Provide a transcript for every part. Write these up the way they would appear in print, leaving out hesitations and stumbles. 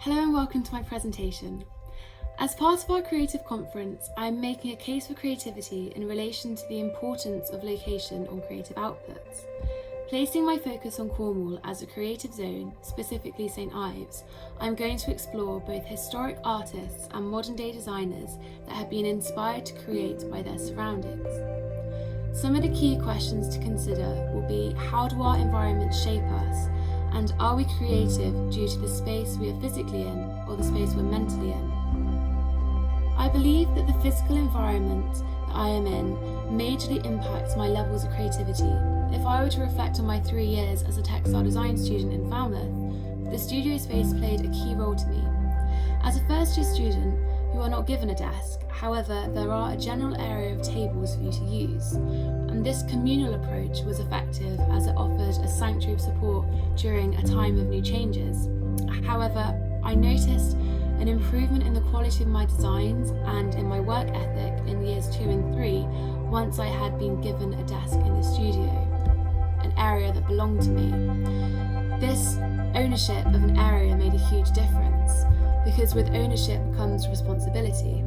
Hello and welcome to my presentation. As part of our creative conference, I am making a case for creativity in relation to the importance of location on creative outputs. Placing my focus on Cornwall as a creative zone, specifically St Ives, I am going to explore both historic artists and modern day designers that have been inspired to create by their surroundings. Some of the key questions to consider will be: how do our environments shape us? And are we creative due to the space we are physically in or the space we're mentally in? I believe that the physical environment that I am in majorly impacts my levels of creativity. If I were to reflect on my 3 years as a textile design student in Falmouth, the studio space played a key role to me. As a first year student, you are not given a desk, however, there are a general area of tables for you to use, and this communal approach was effective as it offered a sanctuary of support during a time of new changes. However, I noticed an improvement in the quality of my designs and in my work ethic in years 2 and 3 once I had been given a desk in the studio, an area that belonged to me. This ownership of an area made a huge difference, because with ownership comes responsibility.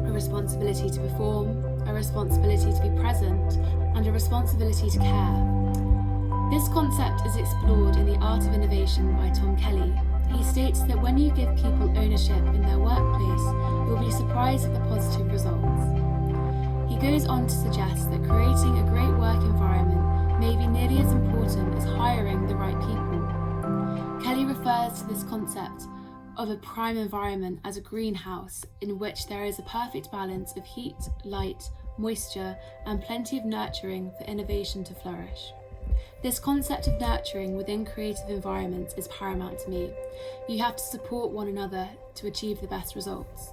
A responsibility to perform, a responsibility to be present, and a responsibility to care. This concept is explored in The Art of Innovation by Tom Kelly. He states that when you give people ownership in their workplace, you'll be surprised at the positive results. He goes on to suggest that creating a great work environment may be nearly as important as hiring the right people. Kelly refers to this concept of a prime environment as a greenhouse in which there is a perfect balance of heat, light, moisture, and plenty of nurturing for innovation to flourish. This concept of nurturing within creative environments is paramount to me. You have to support one another to achieve the best results.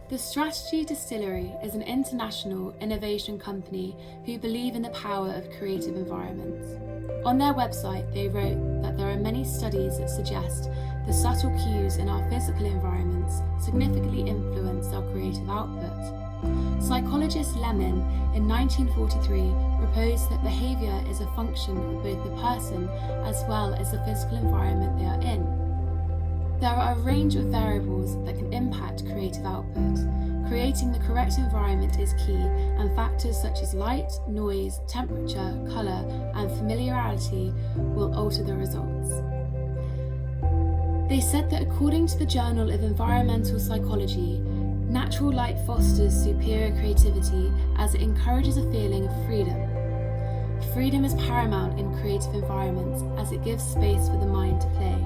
The Strategy Distillery is an international innovation company who believe in the power of creative environments. On their website, they wrote that there are many studies that suggest the subtle cues in our physical environments significantly influence our creative output. Psychologist Lemon in 1943 proposed that behaviour is a function of both the person as well as the physical environment they are in. There are a range of variables that can impact creative output. Creating the correct environment is key, and factors such as light, noise, temperature, colour, and familiarity will alter the results. They said that according to the Journal of Environmental Psychology, natural light fosters superior creativity as it encourages a feeling of freedom. Freedom is paramount in creative environments as it gives space for the mind to play.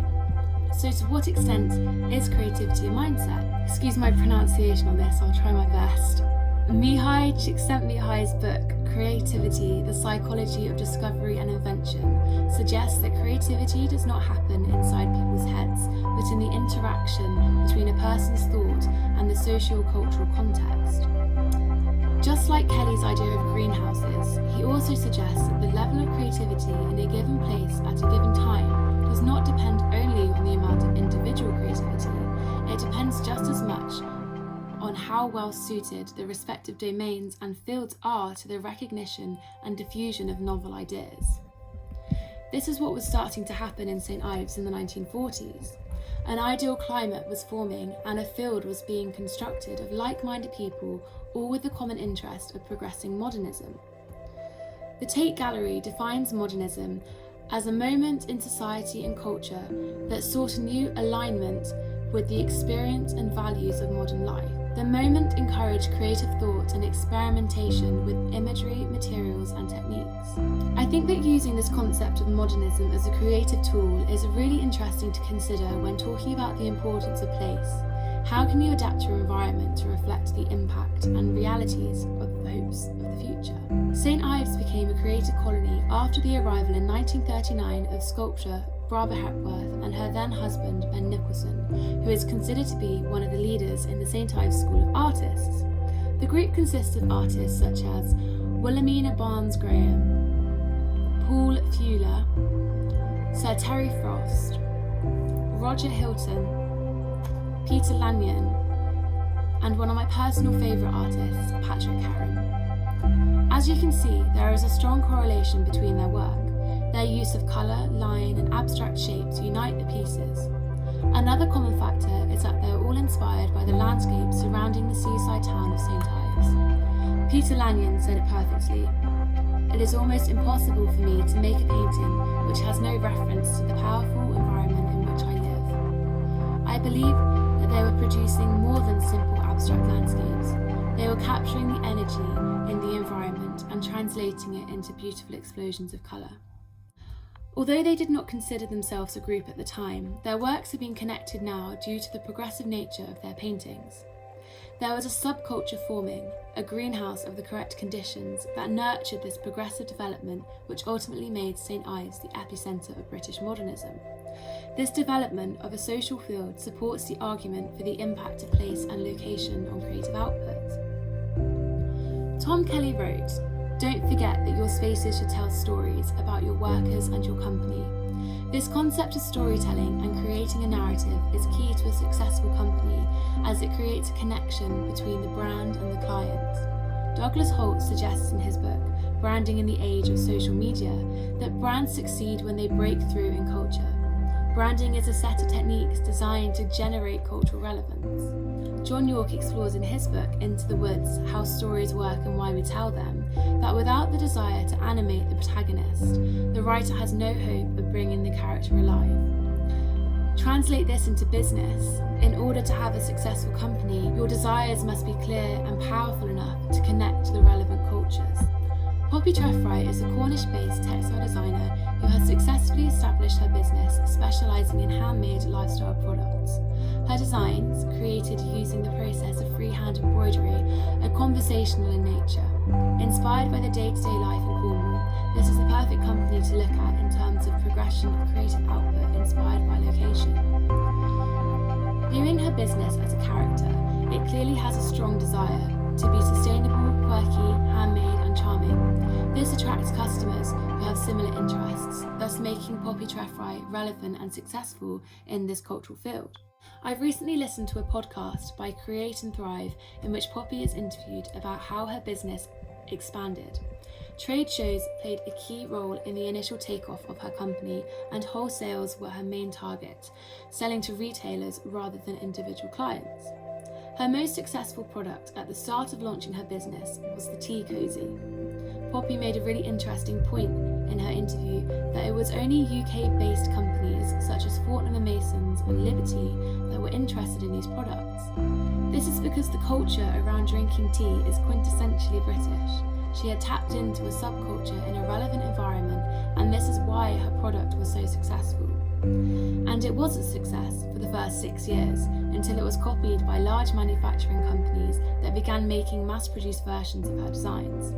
So to what extent is creativity a mindset? Excuse my pronunciation on this, I'll try my best. Mihai Csikszentmihalyi's book, Creativity, The Psychology of Discovery and Invention, suggests that creativity does not happen inside people's heads, but in the interaction between a person's thought and the socio-cultural context. Just like Kelly's idea of greenhouses, he also suggests that the level of creativity in a given place at a given time does not depend only on the amount of individual creativity, it depends just as much on how well suited the respective domains and fields are to the recognition and diffusion of novel ideas. This is what was starting to happen in St Ives in the 1940s. An ideal climate was forming and a field was being constructed of like-minded people, all with the common interest of progressing modernism. The Tate Gallery defines modernism as a moment in society and culture that sought a new alignment with the experience and values of modern life. The moment encouraged creative thought and experimentation with imagery, materials, and techniques. I think that using this concept of modernism as a creative tool is really interesting to consider when talking about the importance of place. How can you adapt your environment to reflect the impact and realities of the hopes of the future? St Ives became a creative colony after the arrival in 1939 of sculptor Barbara Hepworth and her then husband Ben Nicholson, who is considered to be one of the leaders in the St Ives School of Artists. The group consists of artists such as Wilhelmina Barnes-Graham, Paul Fuller, Sir Terry Frost, Roger Hilton, Peter Lanyon, and one of my personal favourite artists, Patrick Heron. As you can see, there is a strong correlation between their work. Their use of colour, line, and abstract shapes unite the pieces. Another common factor is that they're all inspired by the landscape surrounding the seaside town of St. Ives. Peter Lanyon said it perfectly. It is almost impossible for me to make a painting which has no reference to the powerful environment in which I live. I believe that they were producing more than simple abstract landscapes. They were capturing the energy in the environment and translating it into beautiful explosions of colour. Although they did not consider themselves a group at the time, their works have been connected now due to the progressive nature of their paintings. There was a subculture forming, a greenhouse of the correct conditions that nurtured this progressive development which ultimately made St. Ives the epicentre of British modernism. This development of a social field supports the argument for the impact of place and location on creative output. Tom Kelly wrote, "Don't forget that your spaces should tell stories about your workers and your company. This concept of storytelling and creating a narrative is key to a successful company as it creates a connection between the brand and the client." Douglas Holt suggests in his book, Branding in the Age of Social Media, that brands succeed when they break through in culture. Branding is a set of techniques designed to generate cultural relevance. John York explores in his book, Into the Woods, How Stories Work and Why We Tell Them, that without the desire to animate the protagonist, the writer has no hope of bringing the character alive. Translate this into business. In order to have a successful company, your desires must be clear and powerful enough to connect to the relevant cultures. Poppy Treffry is a Cornish-based textile designer who has successfully established her business specialising in handmade lifestyle products. Her designs, created using the process of freehand embroidery, are conversational in nature. Inspired by the day-to-day life in Cornwall, this is the perfect company to look at in terms of progression of creative output inspired by location. Viewing her business as a character, it clearly has a strong desire to be sustainable, quirky, handmade and charming. This attracts customers who have similar interests, thus making Poppy Treffry relevant and successful in this cultural field. I've recently listened to a podcast by Create and Thrive in which Poppy is interviewed about how her business expanded. Trade shows played a key role in the initial takeoff of her company, and wholesales were her main target, selling to retailers rather than individual clients. Her most successful product at the start of launching her business was the tea cozy. Poppy made a really interesting point in her interview that it was only UK-based companies such as Fortnum & Masons and Liberty that were interested in these products. This is because the culture around drinking tea is quintessentially British. She had tapped into a subculture in a relevant environment, and this is why her product was so successful. And it was a success for the first 6 years, until it was copied by large manufacturing companies that began making mass-produced versions of her designs.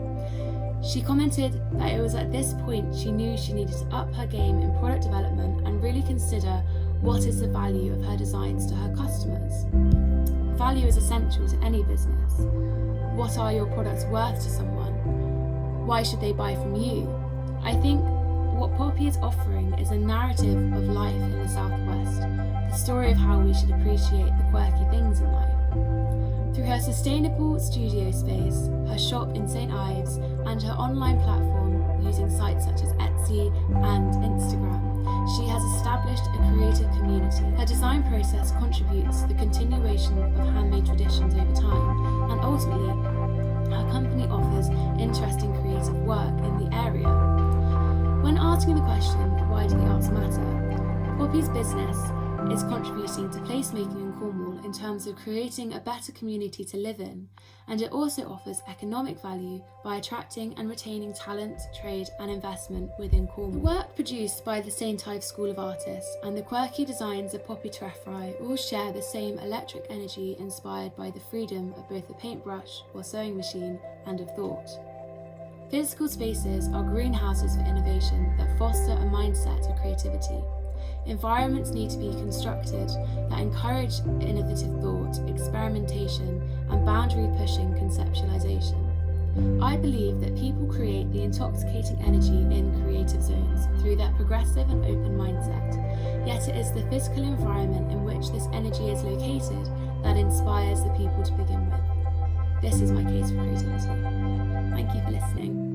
She commented that it was at this point she knew she needed to up her game in product development and really consider what is the value of her designs to her customers. Value is essential to any business. What are your products worth to someone? Why should they buy from you? I think what Poppy is offering is a narrative of life in the Southwest, the story of how we should appreciate the quirky things in life. Through her sustainable studio space, her shop in St. Ives, and her online platform using sites such as Etsy and Instagram, she has established a creative community. Her design process contributes to the continuation of handmade traditions over time, and ultimately, her company offers interesting creative work in the area. When asking the question, why do the arts matter? Poppy's business is contributing to placemaking in Cornwall in terms of creating a better community to live in, and it also offers economic value by attracting and retaining talent, trade and investment within Cornwall. The work produced by the St. Ives School of Artists and the quirky designs of Poppy Treffry all share the same electric energy inspired by the freedom of both the paintbrush or sewing machine and of thought. Physical spaces are greenhouses for innovation that foster a mindset of creativity. Environments need to be constructed that encourage innovative thought, experimentation, and boundary-pushing conceptualization. I believe that people create the intoxicating energy in creative zones through their progressive and open mindset, yet it is the physical environment in which this energy is located that inspires the people to begin with. This is my case for creativity. Thank you for listening.